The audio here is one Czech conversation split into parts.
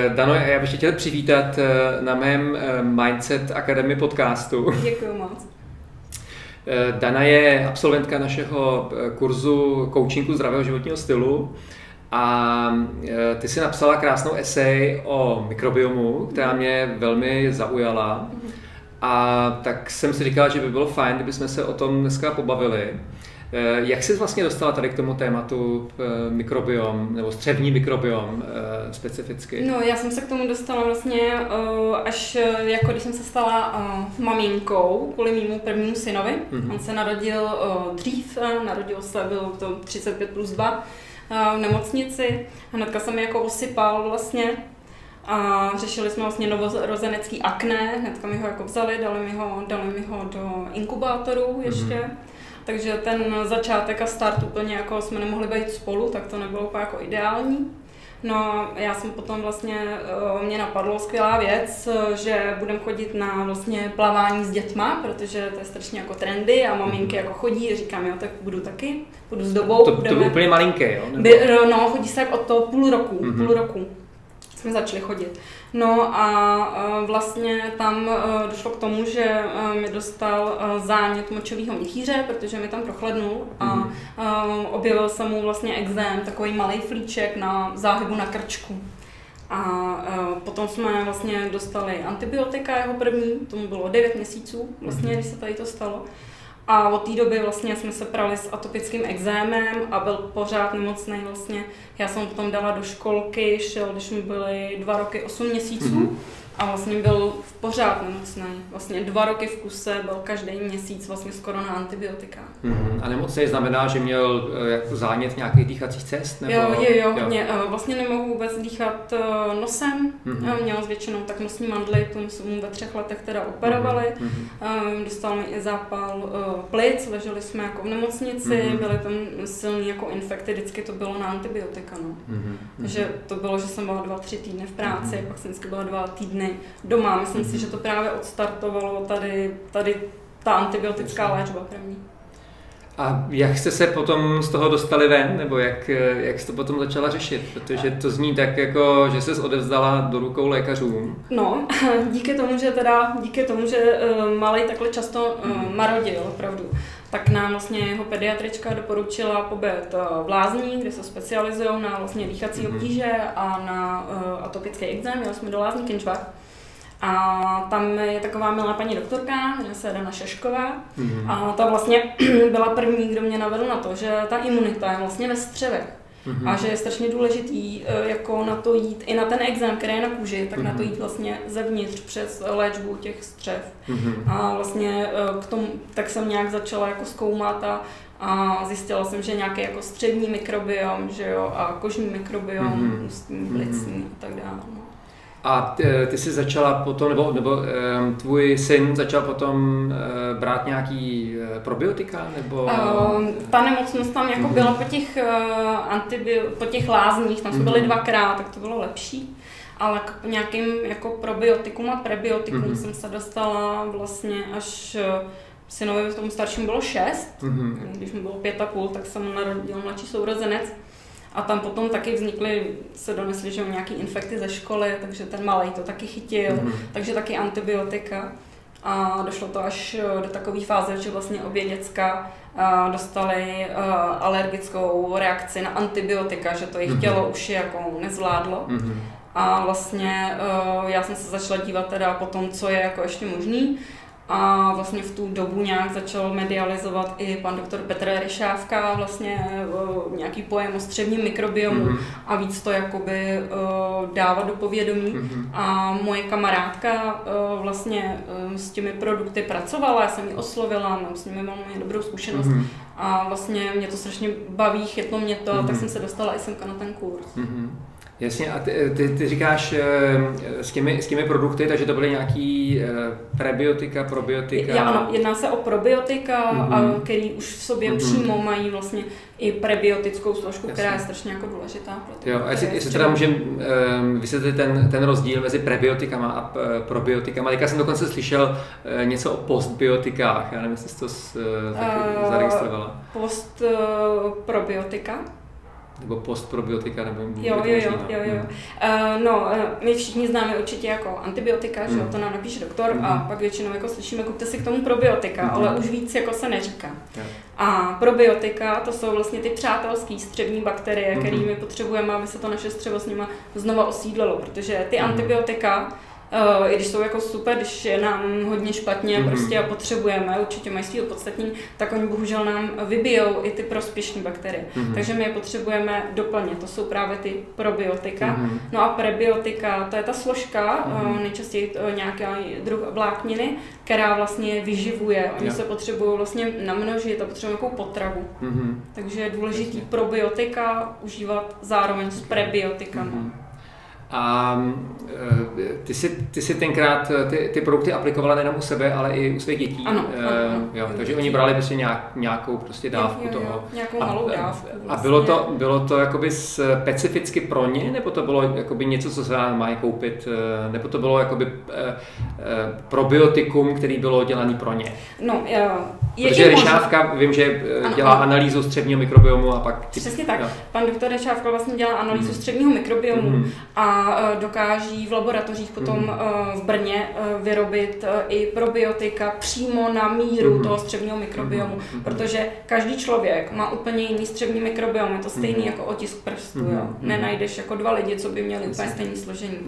Dano, já bych chtěl přivítat na mém Mindset Academy podcastu. Děkuji moc. Dana je absolventka našeho kurzu coachingu zdravého životního stylu a ty si napsala krásnou esej o mikrobiomu, která mě velmi zaujala. A tak jsem si říkala, že by bylo fajn, kdybychom se o tom dneska pobavili. Jak jsi vlastně dostala tady k tomu tématu mikrobiom, nebo střevní mikrobiom specificky? No, já jsem se k tomu dostala vlastně až jako když jsem se stala maminkou kvůli mému prvnímu synovi. On se narodil dřív, narodil se, byl to 35+2 v nemocnici. Hnedka se mi jako osypal vlastně. A řešili jsme vlastně novorozenecký akné, hnedka mi ho jako vzali, dali mi ho do inkubátoru ještě. Takže ten začátek a start úplně jako jsme nemohli být spolu, tak to nebylo úplně jako ideální. No já jsem potom vlastně, mě napadlo skvělá věc, že budem chodit na vlastně plavání s dětma, protože to je strašně jako trendy a maminky jako chodí a říkám, jo, tak budu taky, budu s dobou. To bylo úplně malinké, jo? No, chodí se tak od toho půl roku jsme začali chodit. No a vlastně tam došlo k tomu, že mi dostal zánět močového měchýře, protože mi tam prochladnul a objevil se mu vlastně ekzém, takový malý flíček na záhybu na krčku. A potom jsme vlastně dostali antibiotika jeho první, tomu bylo 9 měsíců vlastně, když se tady to stalo. A od té doby vlastně jsme se prali s atopickým ekzémem a byl pořád nemocný vlastně. Já jsem ho potom dala do školky, šel, když mi byly 2 roky 8 měsíců a vlastně byl pořád nemocný. Vlastně 2 roky v kuse, byl každý měsíc vlastně skoro na antibiotika. A nemocný znamená, že měl jako zánět nějakých dýchacích cest? Nebo... Jo. Vlastně nemohu vůbec dýchat nosem. Měl většinou tak nosní mandly, tomu jsme mu ve 3 letech teda operovali. Dostal mi i zápal plic, leželi jsme jako v nemocnici, byly tam silný jako infekty, vždycky to bylo na antibiotika. No. Takže to bylo, že jsem byla 2-3 týdny v práci, pak jsem vždycky byla 2 týdny doma. Myslím si, že to právě odstartovalo tady ta antibiotická léčba první. A jak jste se potom z toho dostali ven, nebo jak jste to potom začala řešit? Protože to zní tak jako, že ses odevzdala do rukou lékařům. No, díky tomu, že malej takhle často marodil, opravdu, tak nám vlastně jeho pediatrička doporučila pobyt v lázní, kde se specializují na vlastně dýchací obtíže a na atopický ekzém. Jeli jsme do lázní Kinčbach. A tam je taková milá paní doktorka, jmenuje se Dana Šešková. A ta vlastně byla první, kdo mě navedl na to, že ta imunita je vlastně ve střevech. A že je strašně důležitý jako na to jít, i na ten exém, který je na kůži, tak na to jít vlastně zevnitř přes léčbu těch střev. A vlastně k tomu, tak jsem nějak začala jako zkoumat a zjistila jsem, že nějaký jako střevní mikrobiom, že jo, a kožní mikrobiom, ústní, plicní a tak dále. No. A ty jsi začala potom, nebo tvůj syn začal potom brát nějaký probiotika, nebo? Ta nemocnost tam jako byla po těch lázních, tam jsme byli 2krát, tak to bylo lepší. Ale k nějakým jako probiotikům a prebiotikům jsem se dostala vlastně až synovi, tomu staršímu bylo 6, když mu bylo 5,5, tak jsem mu narodil mladší sourozenec. A tam potom taky se donesly, že nějaký infekty ze školy, takže ten malej to taky chytil, takže taky antibiotika. A došlo to až do takové fáze, že vlastně obě děcka dostali alergickou reakci na antibiotika, že to jejich tělo už jako nezvládlo. A vlastně já jsem se začala dívat teda po tom, co je jako ještě možný. A vlastně v tu dobu nějak začal medializovat i pan doktor Petr Ryšávka vlastně nějaký pojem o střevním mikrobiomu a víc to jakoby dávat do povědomí. A moje kamarádka vlastně s těmi produkty pracovala, já jsem ji oslovila, mám s nimi velmi dobrou zkušenost a vlastně mě to strašně baví, chytlo mě to, tak jsem se dostala i semka na ten kurz. Jasně, a ty říkáš s těmi produkty, takže to byly nějaký prebiotika, probiotika? Ano, jedná se o probiotika, který už v sobě přímo mají vlastně i prebiotickou složku, která je strašně jako důležitá. Jo, a jestli teda můžeme vysvětlit ten rozdíl mezi prebiotikama a probiotikama. Teďka jsem dokonce slyšel něco o postbiotikách, já nevím, jestli jsi to taky zaregistrovala. Postprobiotika? Nebo postprobiotika, nebo Jo. My všichni známe určitě jako antibiotika, že jo, to nám napíše doktor a pak většinou jako slyšíme, kupte si k tomu probiotika, ale už víc jako se neříká. A probiotika, to jsou vlastně ty přátelský střevní bakterie, kterými potřebujeme, aby se to naše střevo s nima znova osídlilo, protože ty antibiotika, i když jsou jako super, když je nám hodně špatně prostě a potřebujeme, určitě mají svý opodstatnění, tak oni bohužel nám vybijou i ty prospěšné bakterie. Takže my je potřebujeme doplnit, to jsou právě ty probiotika. No a prebiotika, to je ta složka, nejčastěji nějaká druh vlákniny, která vlastně vyživuje. Oni se potřebují vlastně namnožit a potřebují nějakou potravu. Takže je důležité probiotika užívat zároveň s prebiotikami. A ty jsi tenkrát ty produkty aplikovala nejenom u sebe, ale i u svých dětí. Ano. Takže oni brali prostě nějakou prostě dávku toho. Nějakou malou dávku. Vlastně. A bylo to jakoby specificky pro ně, nebo to bylo jakoby něco, co se mají koupit, nebo to bylo jakoby probiotikum, který bylo dělaný pro ně? No, protože Ryšávka, vím, že dělá analýzu střevního mikrobiomu a pak... Přesně tak. Pan doktor Ryšávka vlastně dělá analýzu střevního mikrobiomu a dokáží v laboratořích potom v Brně vyrobit i probiotika přímo na míru toho střevního mikrobiomu, protože každý člověk má úplně jiný střevní mikrobiom, je to stejný jako otisk prstů, jo. Nenajdeš jako dva lidi, co by měli úplně stejné složení.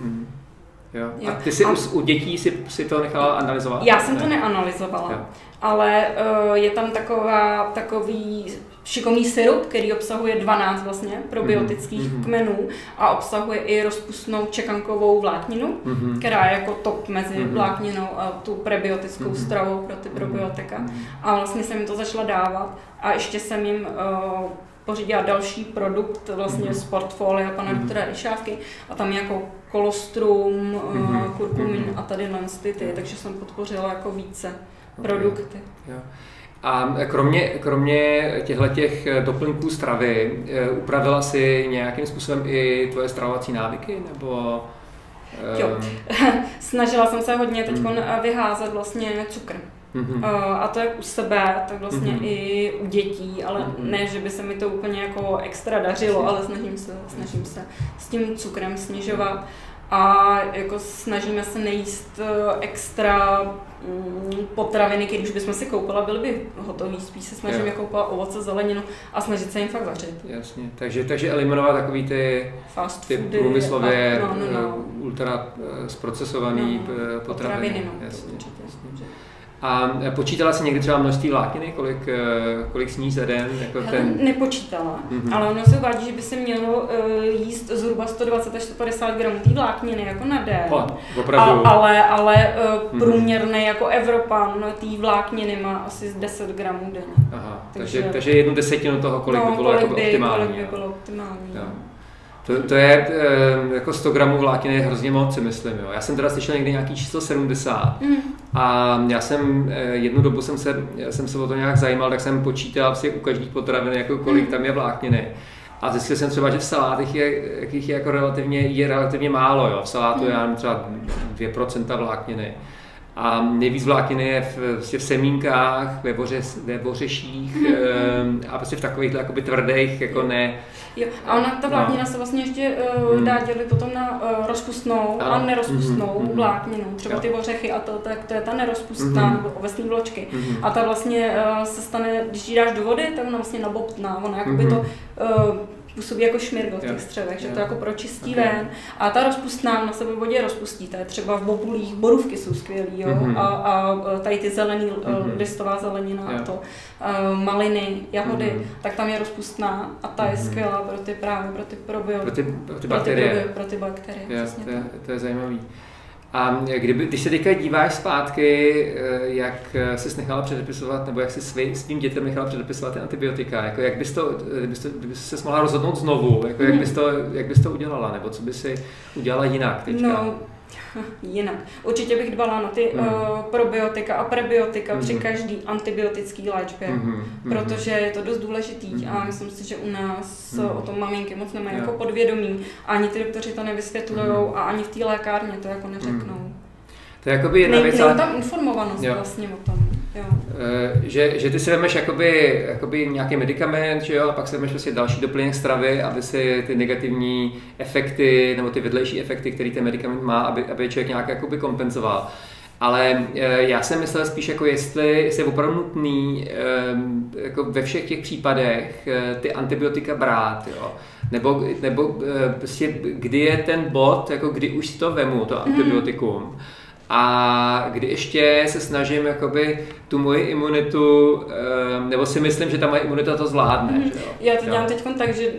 Jo. A ty si u dětí si to nechala analyzovat? Já jsem to neanalyzovala, ale je tam takový šikovný sirup, který obsahuje 12 vlastně probiotických kmenů a obsahuje i rozpustnou čekankovou vlákninu, která je jako top mezi vlákninou a tu prebiotickou stravou pro ty probiotika. A vlastně jsem jim to začala dávat a ještě jsem jim pořídila další produkt vlastně z portfolia pana doktora Ryšávky a tam jako kolostrum, kurkumin a tady ty, takže jsem podpořila jako více produkty. A kromě těchto doplňků stravy, upravila si nějakým způsobem i tvoje stravovací návyky, nebo... Jo, snažila jsem se hodně teď vyházet vlastně cukr. A to jak u sebe, tak vlastně i u dětí, ale ne, že by se mi to úplně jako extra dařilo, ale snažím se s tím cukrem snižovat. A jako snažíme se nejíst extra potraviny, když už bychom si koupila, byly by hotový, spíš se snažíme koupit ovoce, zeleninu a snažit se jim fakt vařit. Jasně, takže eliminovat takový ty fast ty foody, průmyslově ultra zprocesovaný potraviny. Jasně. A počítala jsi někdy třeba množství vlákniny, kolik sníš za den? Nepočítala, ale ono se uvádí, že by se mělo jíst zhruba 120 až 150 gramů té vlákniny jako na den. Ale průměrný jako Evropan té vlákniny má asi 10 gramů denně. Aha, takže 1/10 toho, kolik by bylo optimální. Kolik by bylo optimální. To je jako 100 gramů vlákniny je hrozně moc, si myslím. Jo. Já jsem teda slyšel někdy nějaký číslo 70 a já jsem jednu dobu jsem se o to nějak zajímal, tak jsem počítal si u každých potravin, jako kolik tam je vlákniny. A zjistil jsem třeba, že v salátech je jako relativně málo. Jo. V salátu je třeba 2% vlákniny. A nejvíc vlákniny je v semínkách, ve ořeších a prostě v takových jakoby tvrdých, jako ne. Jo, a ona, ta vláknina se vlastně ještě dá dělit potom na rozpustnou a nerozpustnou vlákninu. Třeba ty ořechy a to je ta nerozpustná, nebo ovesní vločky. A ta vlastně se stane, když ji dáš do vody, tak ona vlastně nabobtná. Ona jakoby to působí jako šmirgl v těch střevech, že to jako pročistí ven. A ta rozpustná na sebe v vodě rozpustí, to je třeba v bobulích, borůvky jsou skvělý, jo? A tady ty zelený, listová zelenina a to, maliny, jahody, tak tam je rozpustná a ta je skvělá pro ty probiotiky. Pro ty bakterie. To je zajímavý. A když se teďka díváš zpátky, jak jsi nechala předepisovat, nebo jak jsi svým dětem nechala předepisovat ty antibiotika, jako kdyby se mohla rozhodnout znovu, jako jak bys to udělala, nebo co by si udělala jinak teďka? No, jinak. Určitě bych dbala na ty probiotika a prebiotika při každý antibiotický léčbě, protože je to dost důležitý a myslím si, že u nás o tom maminky moc nemají jako podvědomí, ani ty doktoři to nevysvětlujou a ani v té lékárně to jako neřeknou. To je jakoby jedna věc, ale tam informovanost vlastně o tom. Jo. Že ty si vemeš jakoby nějaký medicament, že jo, a pak si vemeš prostě další doplněk stravy, aby si ty negativní efekty nebo ty vedlejší efekty, který ten medicament má, aby člověk nějak jakoby kompenzoval. Ale já jsem myslel spíš, jako jestli je opravdu nutný jako ve všech těch případech ty antibiotika brát, jo? Nebo prostě kdy je ten bod, jako kdy už si to vemu, to antibiotikum. A kdy ještě se snažím jakoby tu moji imunitu, nebo si myslím, že ta moje imunita to zvládne. Že jo? Já to dělám teď tak, že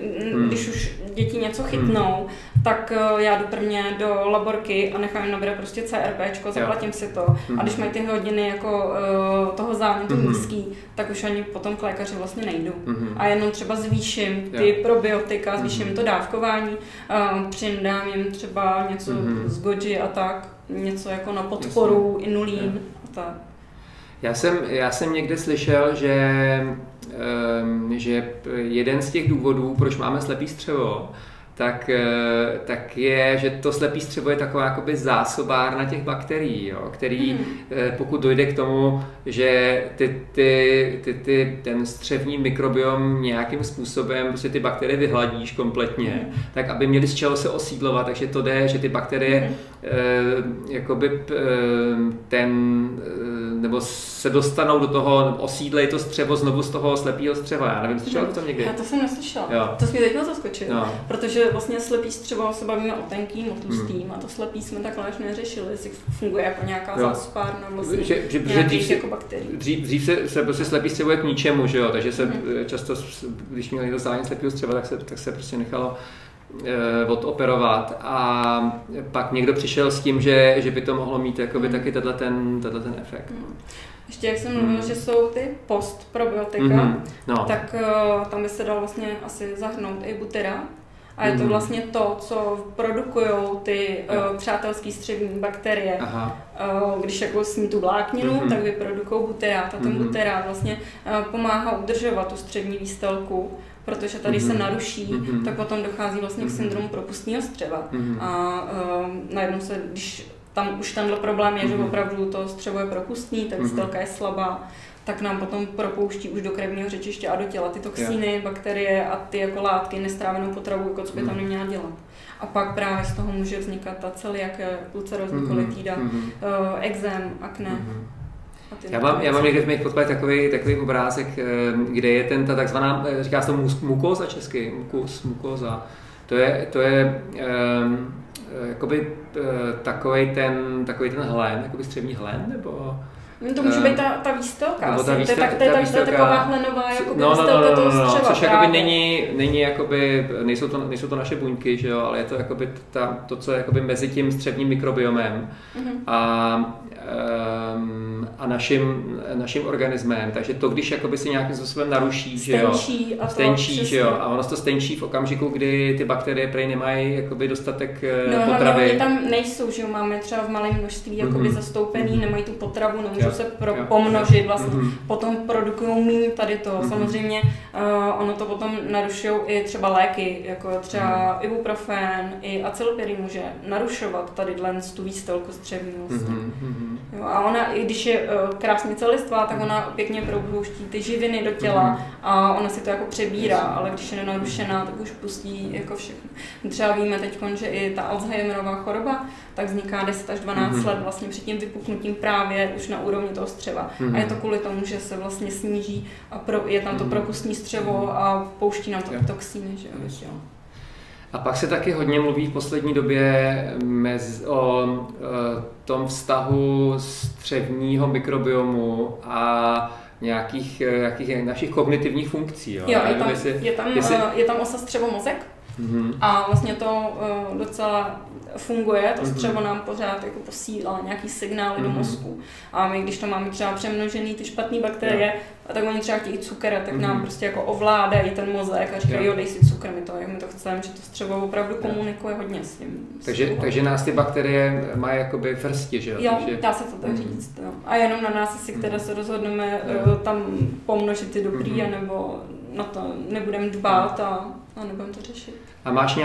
když už děti něco chytnou, tak já jdu prvně do laborky a nechám jim nabrat prostě CRPčko, zaplatím si to. A když mají ty hodiny jako toho zánětu nízký, tak už ani potom k lékaři vlastně nejdu. A jenom třeba zvýším ty probiotika, zvýším to dávkování, přidám jim třeba něco z goji a tak, něco jako na podporu, inulín a tak. Já jsem někde slyšel, že jeden z těch důvodů, proč máme slepý střevo, tak je, že to slepý střevo je taková jakoby zásobárna těch bakterií, jo, který pokud dojde k tomu, že ten střevní mikrobiom nějakým způsobem prostě ty bakterie vyhladíš kompletně, tak aby měli z čeho se osídlovat, takže to jde, že ty bakterie jakoby nebo se dostanou do toho, osídlej to střevo znovu z toho slepého střeva. Já nevím, slyšela to někdy? Já to jsem neslyšela. To jsme teď zaskočili, protože vlastně slepý střevo se bavíme o tenkým, o tlustým a to slepý jsme takhle až neřešili, jestli funguje jako nějaká zásobárna vlastně nějakých jako bakterií. Dřív se prostě slepý střevo je k ničemu, že jo? Takže se často, když měl někdo zánět slepého střeva, tak se prostě nechalo odoperovat a pak někdo přišel s tím, že by to mohlo mít jakoby taky tenhle ten efekt. Ještě jak jsem mluvil, že jsou ty postprobiotika, tak tam by se dal vlastně asi zahrnout i butyrát. A je to vlastně to, co produkují ty přátelské střevní bakterie. Když jako sní tu vlákninu, tak vyprodukují butyrát. A ten butyrát vlastně pomáhá udržovat tu střevní výstelku, protože tady se naruší, tak potom dochází vlastně k syndromu propustního střeva. A najednou se, když tam už tenhle problém je, že opravdu to střevo je propustný, ta výstelka je slabá, tak nám potom propouští už do krevního řečiště a do těla ty toxíny, bakterie a ty jako látky, nestrávenou potravu, jako co by tam neměla dělat. A pak právě z toho může vznikat ta celiakie, ulcerózní kolitída, ekzém, akné. Já mám někde v mých podkladech takový obrázek, kde je ta takzvaná, říká se to mukóza česky, mukóza. To je jakoby takovej ten hlen, jakoby střevní hlen, nebo... To může být ta výstelka, to je taková hlenová výstelka toho střeva. Což jakoby není jakoby, nejsou to naše buňky, že jo, ale je to jakoby to, co je jakoby mezi tím střevním mikrobiomem a naším organismem. Takže to, když jakoby si nějakým způsobem naruší, stenčí, že jo, a ono se to stenčí v okamžiku, kdy ty bakterie prej nemají jakoby dostatek potravy. Oni tam nejsou, že jo, máme třeba v malém množství jakoby zastoupený, nemají tu potravu, nemůžou se pomnožit vlastně, potom produkují míň tady to. Samozřejmě ono to potom narušují i třeba léky, jako třeba ibuprofen, i acylpirin může narušovat tady tu výstelku střevní vlastně. Jo, a ona, i když je krásně celistvá, tak ona pěkně propouští ty živiny do těla a ona si to jako přebírá, ale když je nenarušená, tak už pustí jako všechno. Třeba víme teď, že i ta Alzheimerová choroba, tak vzniká 10 až 12 let vlastně před tím vypuknutím právě už na úrovni toho střeva. A je to kvůli tomu, že se vlastně sníží a je tam to propustní střevo a pouští nám to toxíny, že jo. A pak se taky hodně mluví v poslední době o tom vztahu střevního mikrobiomu a nějakých našich kognitivních funkcí. Jo, je tam osa střevo-mozek a vlastně to docela funguje, to střevo nám pořád jako posílá nějaký signály do mozku. A my, když to máme třeba přemnožený ty špatné bakterie, tak oni třeba chtějí cukr, tak nám prostě jako ovládají ten mozek a říkají, jo, dej si cukr, my to chceme, že to střevo opravdu komunikuje hodně s tím. Takže nás ty bakterie mají jakoby frsti, že jo? Jo, dá se to tak říct. Jo. A jenom na nás asi, které se rozhodneme tam pomnožit ty dobrý, anebo na to nebudeme dbát a nebudeme to řešit. A máš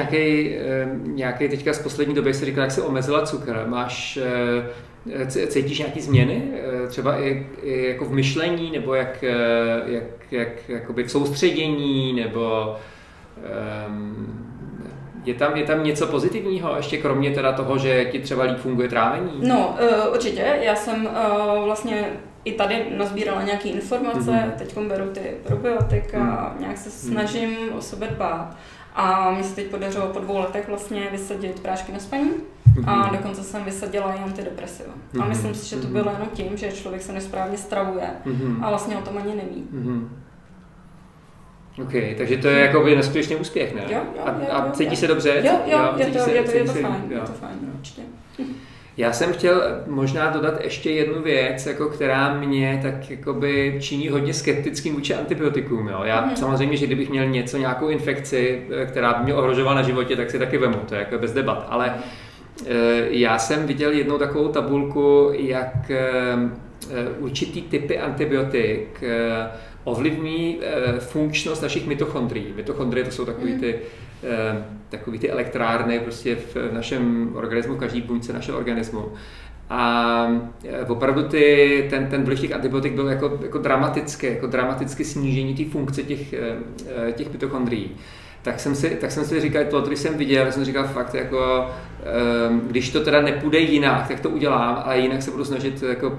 nějaký teďka z poslední doby, jak jsi říkal, jak jsi omezila cukr, cítíš nějaký změny? Třeba i jako v myšlení, nebo jak jakoby v soustředění, nebo je tam něco pozitivního, ještě kromě teda toho, že ti třeba líp funguje trávení? No, určitě. Já jsem vlastně i tady nazbírala nějaké informace, teď beru ty probiotika a nějak se snažím o sebe dbát. A mně se teď podařilo po 2 letech vlastně vysadit prášky na spaní a dokonce jsem vysadila i antidepresiva. A myslím si, že to bylo jenom tím, že člověk se nesprávně stravuje a vlastně o tom ani neví. OK, takže to je jakoby neskutečný úspěch, ne? Jo, a cítí se dobře? Jo, je to fajn, určitě. Já jsem chtěl možná dodat ještě jednu věc, jako která mě tak jakoby činí hodně skeptickým vůči antibiotikům. Jo? Já samozřejmě, že kdybych měl nějakou infekci, která by mě ohrožovala na životě, tak si taky vemu, to je jako bez debat. Ale já jsem viděl jednou takovou tabulku, jak určitý typy antibiotik ovlivní funkčnost našich mitochondrií. Mitochondrie to jsou takový ty elektrárny prostě v našem organismu, v každý buňce našeho organismu. A opravdu ten vliv těch antibiotik byl jako dramatické snížení té funkce těch mitochondrií. Tak jsem si říkal, to, když jsem viděl, jsem říkal fakt, jako, když to teda nepůjde jinak, tak to udělám, ale jinak se budu snažit jako,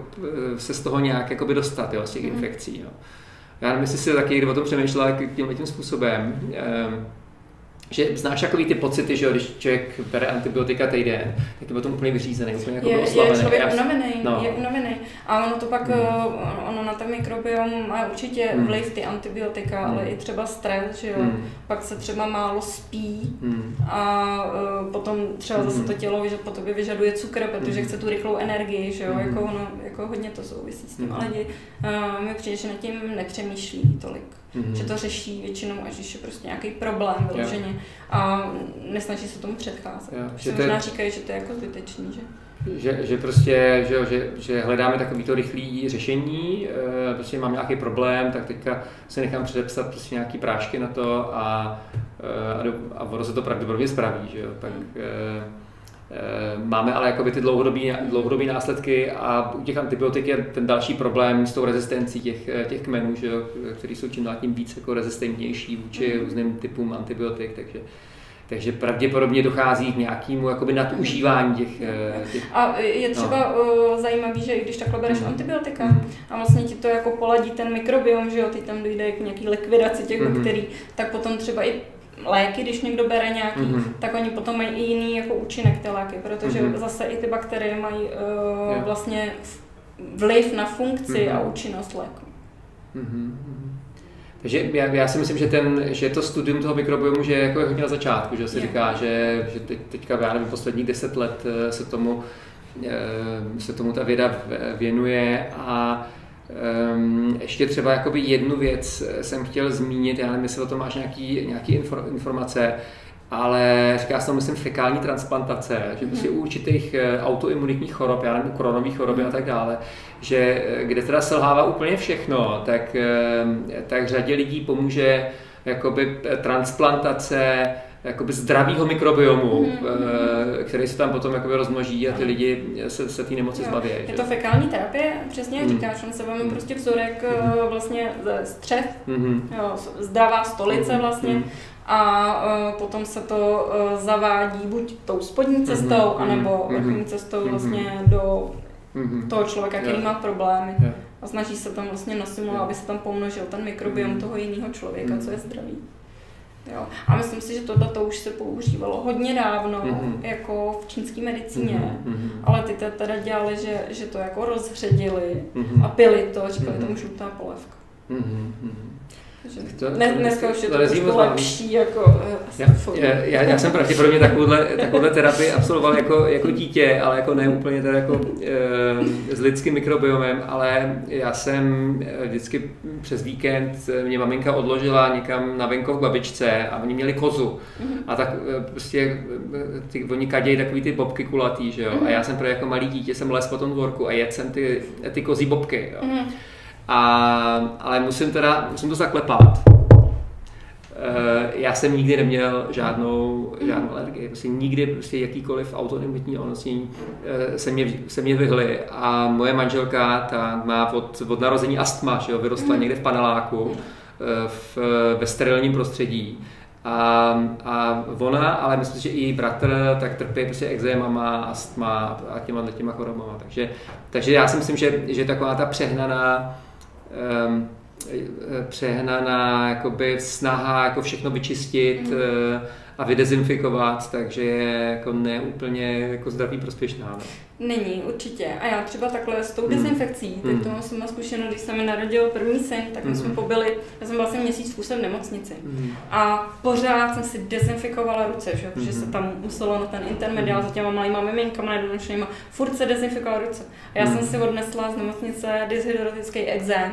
se z toho nějak jakoby dostat, jo, z těch infekcí. Jo. Já nevím, jestli si taky kdy o tom přemýšlela tím způsobem, že znáš takový ty pocity, že když člověk bere antibiotika týden, tak je potom úplně vyřízený, úplně jako oslabený. Je člověk unavený. A ono to pak, ono na ten mikrobiom má určitě vliv ty antibiotika, ale i třeba stres, že jo. Pak se třeba málo spí a potom třeba zase to tělo po tobě vyžaduje cukr, protože chce tu rychlou energii, že jo. Jako hodně to souvisí s tím, ale lidi mi přijde, že nad tím nepřemýšlí tolik. Že to řeší většinou, až když je prostě nějaký problém vyloženě a nesnaží se tomu předcházet. Že možná říkají, že to je jako zbytečný, že? Že prostě, že hledáme takovýto rychlý řešení, prostě mám nějaký problém, tak teďka se nechám předepsat prostě nějaký prášky na to a ono se to pravděpodobně spraví, že jo. Tak, máme ale jakoby ty dlouhodobé následky a u těch antibiotik je ten další problém s tou rezistencí těch kmenů, že jo, který jsou čím dál tím víc jako rezistentnější vůči různým typům antibiotik, takže pravděpodobně dochází k nějakému jakoby nadužívání těch. A je třeba zajímavý, že i když takhle bereš antibiotika a vlastně ti to jako poladí ten mikrobiom, že jo, ty tam dojde k nějaký likvidaci těch bakterií, tak potom třeba i léky, když někdo bere nějaký, tak oni potom mají i jiný jako účinek ty léky, protože zase i ty bakterie mají vlastně vliv na funkci a účinnost léku. Takže já si myslím, že to studium toho mikrobiomu že je jako hodně na začátku, že se říká, že teďka já nevím, posledních 10 let se tomu ta věda věnuje a ještě třeba jakoby jednu věc jsem chtěl zmínit, já nevím, jestli o tom máš nějaký informace, ale říká se tomu, myslím, fekální transplantace, že prostě u určitých autoimunitních chorob, já nevím, koronových choroby a tak dále, že kde teda selhává úplně všechno, tak řadě lidí pomůže jakoby transplantace jakoby zdravýho mikrobiomu, který se tam potom jakoby rozmnoží a ty lidi se té nemoci zbaví. Je to fekální terapie, přesně jak říkáš, on se vezme prostě vzorek vlastně ze střev, zdravá stolice vlastně, a potom se to zavádí buď tou spodní cestou, anebo vrchní cestou vlastně do toho člověka, který má problémy. A snaží se tam vlastně nasimulovat, aby se tam pomnožil ten mikrobiom toho jiného člověka, co je zdravý. Jo. A myslím si, že tohle už se používalo hodně dávno, jako v čínské medicíně, ale ty teda dělali, že to jako rozředili a pili to, říkali tomu žlutá polévka. Dneska už je to trošku lepší, jako já jsem pravděpodobně takovouhle terapii absolvoval jako dítě, ale jako ne úplně teda jako s lidským mikrobiomem, ale já jsem vždycky přes víkend, mě maminka odložila někam na venkov k babičce a oni měli kozu. A tak prostě oni kadějí takový ty bobky kulatý, že jo? A já jsem jako malý dítě jsem les po tom dvorku a jedl jsem ty kozí bobky, jo? Ale musím to zaklepat. Já jsem nikdy neměl žádnou alergii, prostě nikdy prostě jakýkoliv autoimunitní onemocnění se mě vyhly a moje manželka ta má od narození astma, že jo, vyrostla někde v paneláku ve sterilním prostředí. A ona, ale myslím, že i její bratr, tak trpí prostě ekzémama, astma a těma chorobama. Takže já si myslím, že taková ta přehnaná jakoby snaha jako všechno vyčistit a vydezinfikovat, takže je jako neúplně jako zdraví prospěšná. No. Není, určitě. A já třeba takhle s tou dezinfekcí, teď to jsem zkušenost, když se mi narodil první syn, tak my jsme pobyli, já jsem byl asi měsíc v kuse v nemocnici. A pořád jsem si dezinfikovala ruce, že? Protože se tam muselo na ten intermediál za těma malýma miminkama nedonočnýma, furt se dezinfikovala ruce. A já jsem si odnesla z nemocnice dyshydrotický exém,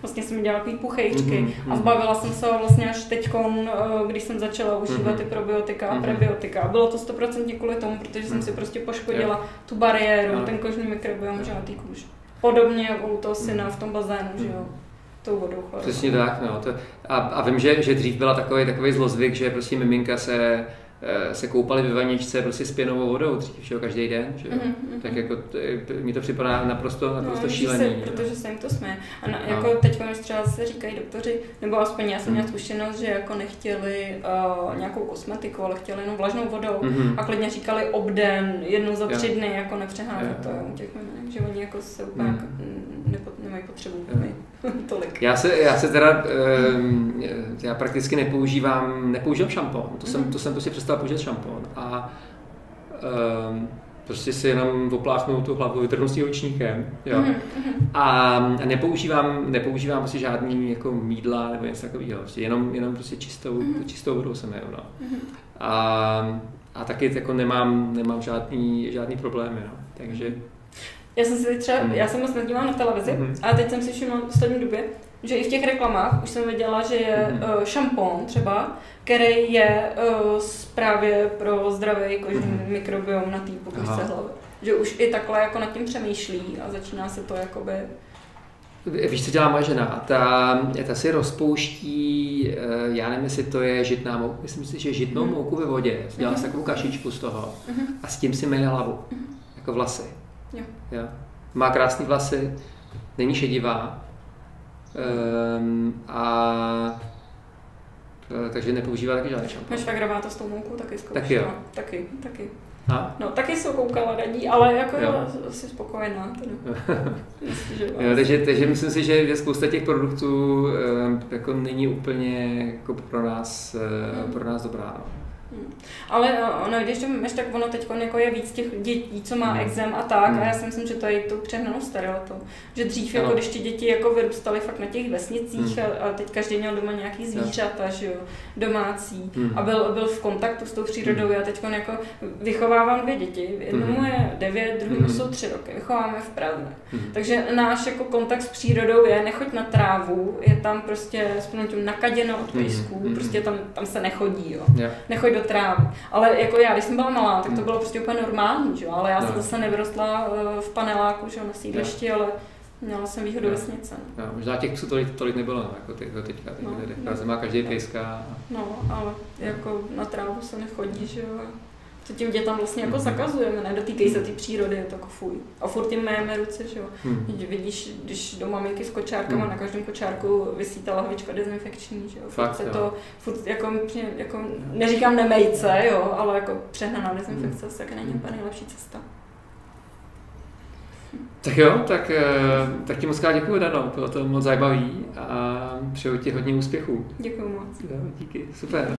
vlastně jsem mi dělala takový puchejčky a zbavila jsem se vlastně až teďkon, když jsem začala užívat ty probiotika a prebiotika. A bylo to 100% kvůli tomu, protože jsem si prostě poškodila tu bariéru, ten kožní mikrobiom, že na té kůži. Podobně jako u toho syna v tom bazénu, že jo, tou vodou chladou. Přesně tak, no. A vím, že dřív byla takový zlozvyk, že prostě miminka se koupaly ve vaničce prostě s pěnovou vodou dřív, že jo, každý den, že jo. Tak jako mi to připadá naprosto šílený. Protože se jim to směje. A jako teď, když třeba se říkají doktoři, nebo aspoň já jsem měla zkušenost, že jako nechtěli nějakou kosmetiku, ale chtěli jenom vlažnou vodou a klidně říkali obden, jednou za 3 dny, jako nepřeházet to u těch miminek, že oni jako se úplně nemají potřebu tolik. Já se teda, já prakticky nepoužívám šampon, to jsem prostě přestal používat šampon a prostě si jenom opláchnu tu hlavu, vytrhnu s tím ručníkem, jo. A nepoužívám prostě žádný jako mýdla nebo něco takového, prostě jenom prostě čistou vodou se myju, no. A taky jako nemám žádný problémy, no. Takže já jsem si třeba, já jsem moc nedívám na televizi, a teď jsem si všimla v poslední době, že i v těch reklamách už jsem viděla, že je šampon třeba, který je právě pro zdravý kožní mikrobiom na té pokožce hlavy. Že už i takhle jako nad tím přemýšlí a začíná se to jakoby... Víš, co dělá moje žena? Ta si rozpouští, já nevím, jestli to je žitná mouka, myslím si, že žitnou mouku ve vodě, dělá si takovou kašičku z toho a s tím si myje hlavu, jako vlasy. Jo. Má krásné vlasy, není šedivá takže nepoužívá taky žádný šampon. Máš švagrová to s tou moukou taky zkoušela? Taky jo. Taky. A? No, taky jsou koukala radí, ale jako jo. Asi spokojená. Takže myslím si, že spousta těch produktů jako není úplně jako pro nás dobrá. No. Ale když to máš, tak ono teď jako je víc těch dětí, co má exém a tak, a já si myslím, že to je tou přehnanou sterilitou. Že dřív, jako když ty děti jako vyrůstaly fakt na těch vesnicích a teď každý měl doma nějaký zvířata, že jo, domácí a byl v kontaktu s tou přírodou. Já teď jako vychovávám 2 děti, jednomu je 9, druhému jsou 3 roky, vychováme v Praze. Takže náš jako kontakt s přírodou je nechoď na trávu, je tam prostě nakaděno od pejsků, prostě tam se nechodí, jo. Nechoď do trávy. Ale jako já, když jsem byla malá, tak to bylo prostě úplně normální, že jo? Ale já jsem zase nevyrostla v paneláku, že jo, na sídlišti, ale měla jsem výhodu vesnice. No, možná těch psů tolik nebylo, no, jako teďka. Praze má každý pejska. No, ale jako na trávu se nechodí, že jo. Co tím dětem vlastně jako zakazujeme, nedotýkej se ty přírody, je to jako fuj. A furt jim méme ruce, že jo. Vidíš, když do maminky s kočárkama, na každém kočárku visí ta lahvička dezinfekční, že jo. Furt jako neříkám nemejce, jo, ale jako přehnaná dezinfekce tak není úplně nejlepší cesta. Tak jo, tak ti moc krát děkuju, Dano, bylo to moc zajímavý a přeju ti hodně úspěchů. Děkuju moc. Jo, díky, super.